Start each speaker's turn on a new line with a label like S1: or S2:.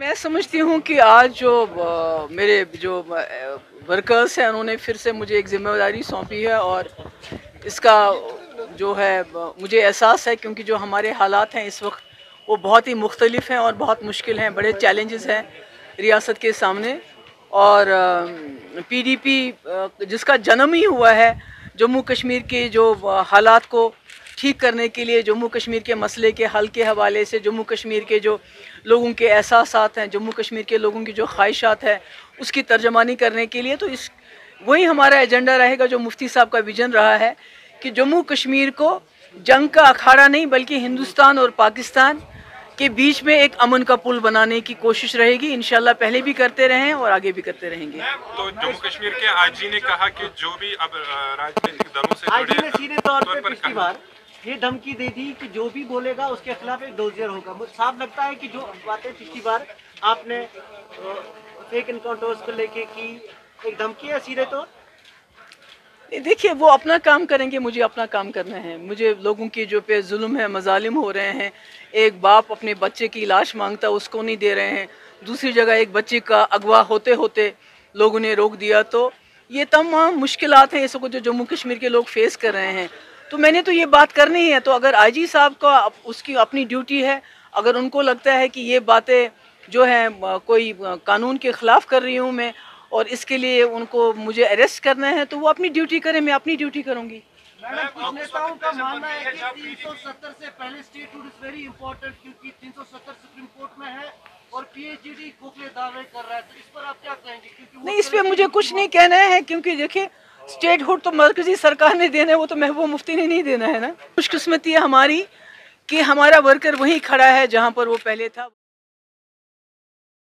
S1: मैं समझती हूँ कि आज जो मेरे जो वर्कर्स हैं उन्होंने फिर से मुझे एक ज़िम्मेदारी सौंपी है और इसका जो है मुझे एहसास है, क्योंकि जो हमारे हालात हैं इस वक्त वो बहुत ही मुख्तलिफ हैं और बहुत मुश्किल हैं, बड़े चैलेंजेस हैं रियासत के सामने। और पीडीपी जिसका जन्म ही हुआ है जम्मू कश्मीर के जो हालात को ठीक करने के लिए, जम्मू कश्मीर के मसले के हल के हवाले से, जम्मू कश्मीर के जो लोगों के एहसासात हैं, जम्मू कश्मीर के लोगों की जो ख्वाहिशात है उसकी तर्जमानी करने के लिए, तो इस वही हमारा एजेंडा रहेगा जो मुफ्ती साहब का विजन रहा है कि जम्मू कश्मीर को जंग का अखाड़ा नहीं बल्कि हिंदुस्तान और पाकिस्तान के बीच में एक अमन का पुल बनाने की कोशिश रहेगी। इंशाल्लाह पहले भी करते रहे हैं और आगे भी करते रहेंगे।
S2: तो जम्मू कश्मीर के आईजी ने कहा कि जो भी अब राजनीतिक दलों से
S3: आईजी ने सीधे तौर पर पिछली बार ये धमकी दे दी कि जो भी बोलेगा उसके खिलाफ एक डोजियर होगा। मुझे साफ लगता है कि जो बातें पिछली बार आपने फेक इनकाउंटर्स को लेके की, एक धमकी है सीधे तौर।
S1: देखिए, वो अपना काम करेंगे, मुझे अपना काम करना है। मुझे लोगों की जो पे जुल्म है, मजालिम हो रहे हैं, एक बाप अपने बच्चे की लाश मांगता है उसको नहीं दे रहे हैं, दूसरी जगह एक बच्चे का अगवा होते होते लोगों ने रोक दिया, तो ये तमाम मुश्किलात हैं इसको जो जम्मू कश्मीर के लोग फेस कर रहे हैं। तो मैंने तो ये बात करनी है, तो अगर आईजी साहब का उसकी अपनी ड्यूटी है, अगर उनको लगता है कि ये बातें जो हैं कोई कानून के ख़िलाफ़ कर रही हूँ मैं और इसके लिए उनको मुझे अरेस्ट करना है, तो वो अपनी ड्यूटी करें, मैं अपनी ड्यूटी करूँगी।
S3: कुछ नेताओं का मानना है कि 370 से पहले स्टेटहुड इज वेरी इंपॉर्टेंट, क्योंकि 370 सुप्रीम कोर्ट में है और पीएचडी खोखले दावे कर रहा है, तो इस पर आप क्या कहेंगे? क्योंकि
S1: नहीं, इस पर मुझे कुछ नहीं कहना है, क्योंकि देखिए स्टेटहुड तो मरकजी सरकार ने देना है, वो तो महबूब मुफ्ती ने नहीं देना है ना। खुशकिस्मती है हमारी कि हमारा वर्कर वहीं खड़ा है जहाँ पर वो पहले था।